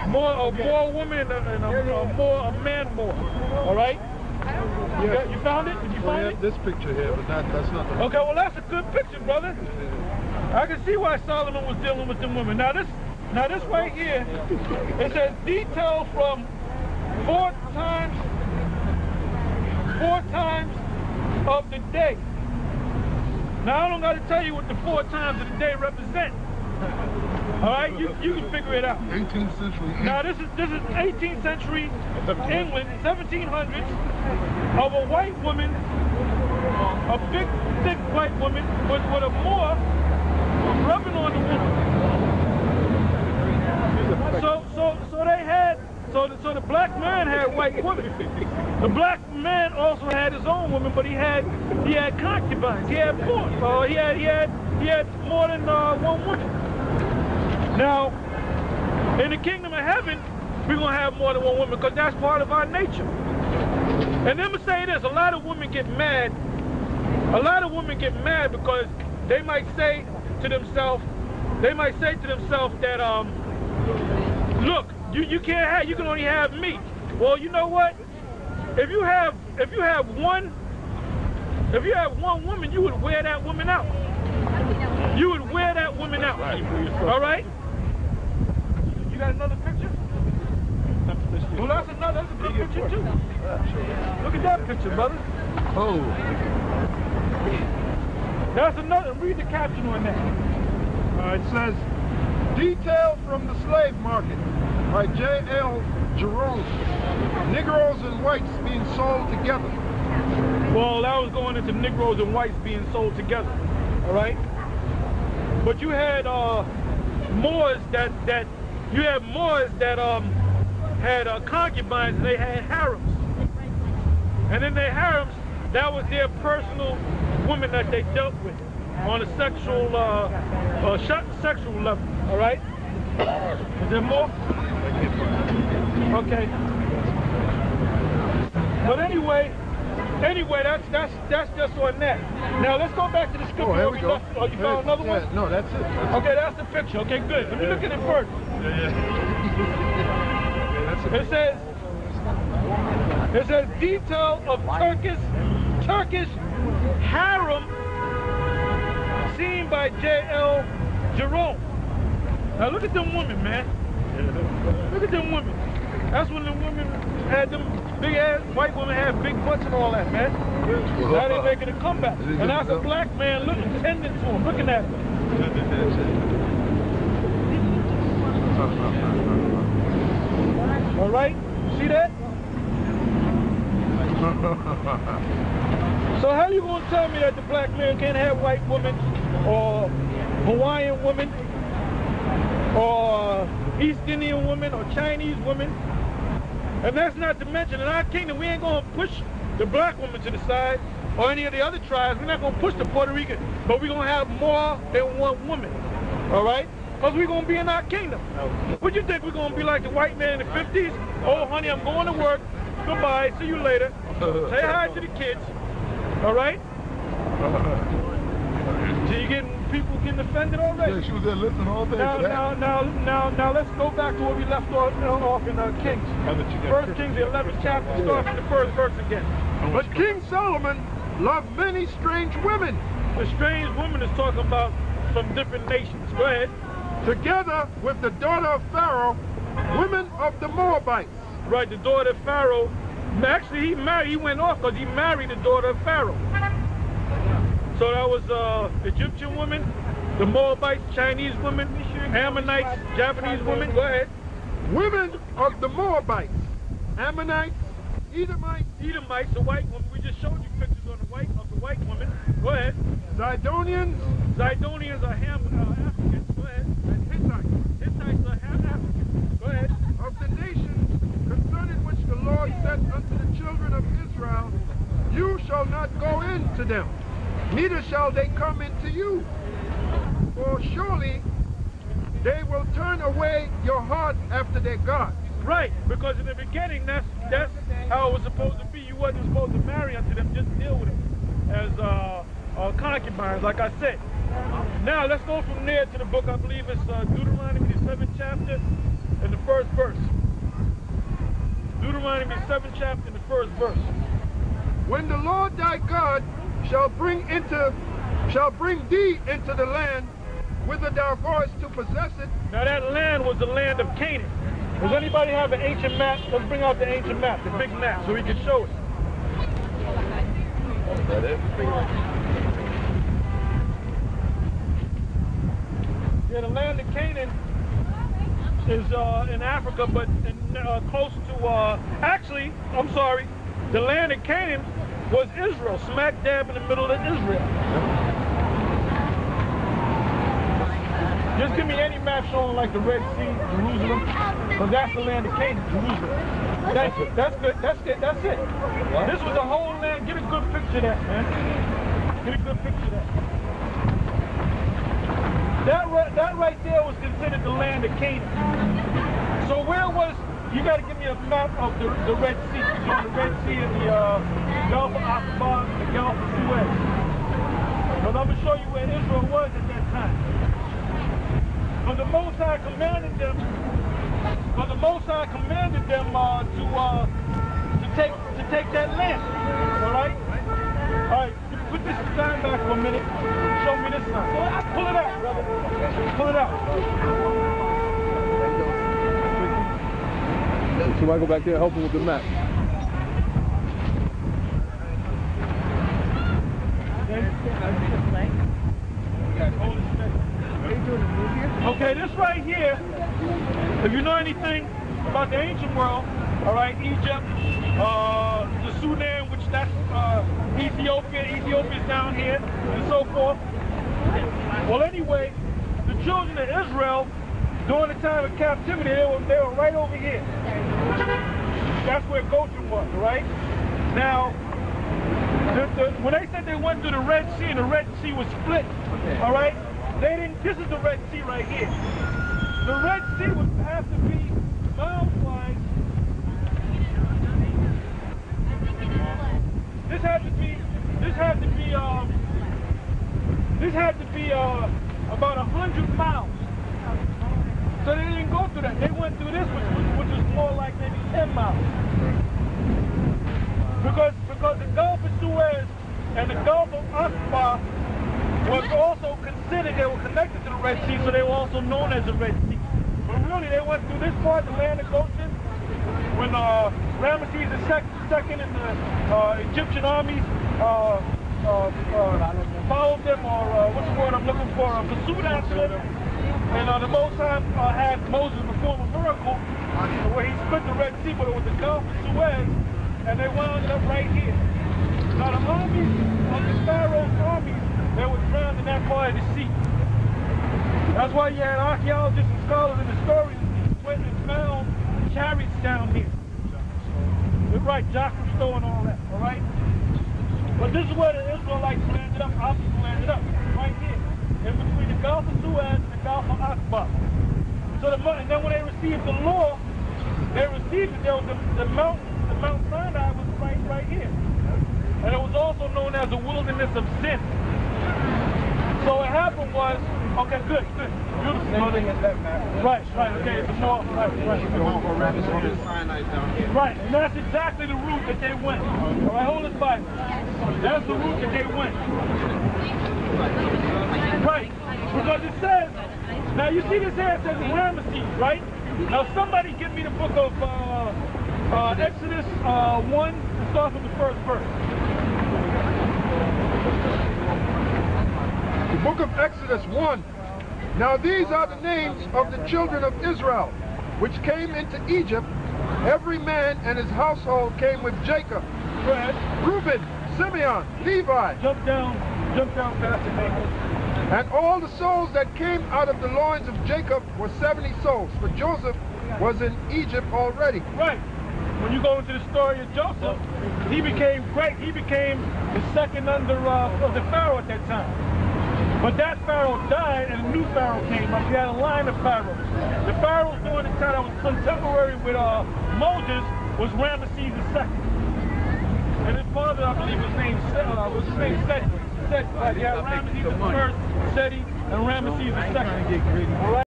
more woman and a man more. All right? Yeah. You found it? Did you find it? This picture here, but that's not the... Okay, well that's a good picture, brother. I can see why Solomon was dealing with them women. Now this right here, it says detail from four times of the day. Now I don't got to tell you what the 4 times of the day represent. All right, you can figure it out. 18th century. Now this is 18th century England, 1700s, of a white woman, a big, thick white woman with a Moor rubbing on the woman. So they had, so the black man had white women. The black man also had his own woman, but he had concubines. He had more. He had more than one woman. Now, in the kingdom of heaven, we're going to have more than one woman because that's part of our nature. And then I'm going to say this, a lot of women get mad. A lot of women get mad because they might say to themselves that, look, you can't have, you can only have me. Well, you know what? If you have one woman, you would wear that woman out. You would wear that woman out. All right? You got another picture? Well, that's a good picture too. Look at that picture, brother. Oh. That's another. Read the caption on that. It says, detail from the slave market by J.L. Jerome. Negroes and whites being sold together. Well, that was going into Negroes and whites being sold together. All right? But you had Moors that had concubines, and they had harems. And in their harems, that was their personal women that they dealt with on a sexual level. All right? Is there more? Okay. But anyway, that's just on that. Now let's go back to the scripture. Oh, here we go. Oh, you found another one? Yeah, no, that's it. Okay, that's the picture. Okay, good. Let me look at it first. It says detail of Turkish harem seen by J.L. Jerome. Now look at them women, man. Look at them women. That's when the women had them big ass, white women had big butts and all that, man. Now they making a comeback. And that's a black man looking, tending to him, looking at them. All right, see that? So how you gonna tell me that the black man can't have white women or Hawaiian women or East Indian women or Chinese women? And that's not to mention, in our kingdom, we ain't gonna push the black woman to the side or any of the other tribes. We're not gonna push the Puerto Rican, but we're gonna have more than one woman, all right? Because we're gonna be in our kingdom. What you think we're gonna be like the white man in the 50s? Oh, honey, I'm going to work. Goodbye, see you later. Say hi to the kids, all right? So you getting people getting offended already? Yeah, she was there listening all day. Now let's go back to where we left off in Kings. First Kings, the 11th chapter, start from the first verse again. But King Solomon loved many strange women. The strange woman is talking about from different nations. Go ahead. Together with the daughter of Pharaoh, women of the Moabites. Right, the daughter of Pharaoh. Actually, he went off because he married the daughter of Pharaoh. So that was Egyptian women, the Moabites, Chinese women, Ammonites, Japanese women. Go ahead. Women of the Moabites, Ammonites, Edomites, the white woman. We just showed you pictures on the white woman. Go ahead. Zidonians are Africans. Go ahead. And Hittites are Africans. Go ahead. Of the nations concerning which the Lord said unto the children of Israel, you shall not go into them, neither shall they come into you. For surely they will turn away your heart after their God. Right, because in the beginning, that's how it was supposed to be. You wasn't supposed to marry unto them, just deal with them as concubines, like I said. Now let's go from there to the book, I believe it's Deuteronomy, the 7th chapter, and the first verse. 7th chapter and the 1st verse. When the Lord thy God shall bring thee into the land whither thou goest to possess it. Now that land was the land of Canaan. Does anybody have an ancient map? Let's bring out the ancient map, the big map, so we can show it. Is that it? Yeah, the land of Canaan is in Africa, but close to, actually, I'm sorry, the land of Canaan was Israel, smack dab in the middle of Israel. Just give me any map showing like the Red Sea, Jerusalem, because that's the land of Canaan, Jerusalem. That's good, that's it. What? This was the whole land. Get a good picture of that, man. Get a good picture of that. That right there was considered the land of Canaan. So where was, you got to give me a map of the Red Sea, showing the Red Sea and the Gulf of Aqaba and the Gulf of Suez. Because I'm going to show you where Israel was at that time. But the Most High commanded them, to take that land. All right? All right, put this sign back for a minute. Show me this sign. Pull it out, brother. Pull it out. Somebody go back there and help him with the map. Okay, this right here, if you know anything about the ancient world, all right, Egypt, the Sudan, which that's Ethiopia is down here, and so forth. Well, anyway, the children of Israel, during the time of captivity, they were right over here. That's where Goshen was, all right? Now, when they said they went through the Red Sea and the Red Sea was split, all right? They didn't, this is the Red Sea right here. The Red Sea would have to be mile-wide. This had to be about 100 miles. So they didn't go through that. They went through this, which was more like maybe 10 miles. Because the Gulf of Suez and the Gulf of Aqaba was also considered, they were connected to the Red Sea, so they were also known as the Red Sea. But really, they went through this part, the land of Goshen, when Ramesses II and the Egyptian armies followed them, or what's the word I'm looking for, pursued after them. And the Most High had Moses perform a miracle where he split the Red Sea, but it was the Gulf of Suez, and they wound up right here. Now the armies of the Pharaoh's armies, they were drowned in that part of the sea. That's why you had archaeologists and scholars and historians went and found chariots down here. You're right, Joshua Stowe and all that, all right? But this is where the Israelites landed up, our people landed up, right here, in between the Gulf of Suez and the Gulf of Aqaba. So and then when they received the law, they received it, the Mount Sinai was right here. And it was also known as the wilderness of sin. So what happened was, okay, good. Beautiful. Right, okay, it's more, right. Right, and that's exactly the route that they went. All right, hold this Bible. That's the route that they went. Right, because it says, now you see this here, it says Ramesses, right? Now somebody give me the book of Exodus 1, and start from the 1st verse. The book of Exodus 1. Now these are the names of the children of Israel, which came into Egypt. Every man and his household came with Jacob. Go ahead. Reuben, Simeon, Levi. Jump down past the name. And all the souls that came out of the loins of Jacob were 70 souls, for Joseph was in Egypt already. Right. When you go into the story of Joseph, he became great. He became the second under of the Pharaoh at that time. But that Pharaoh died and a new Pharaoh came up. He had a line of Pharaohs. The Pharaohs during the time that was contemporary with Moses was Ramesses II. And his father, I believe, was named Seti. Yeah, Ramesses I, Seti, and Ramesses II. All right?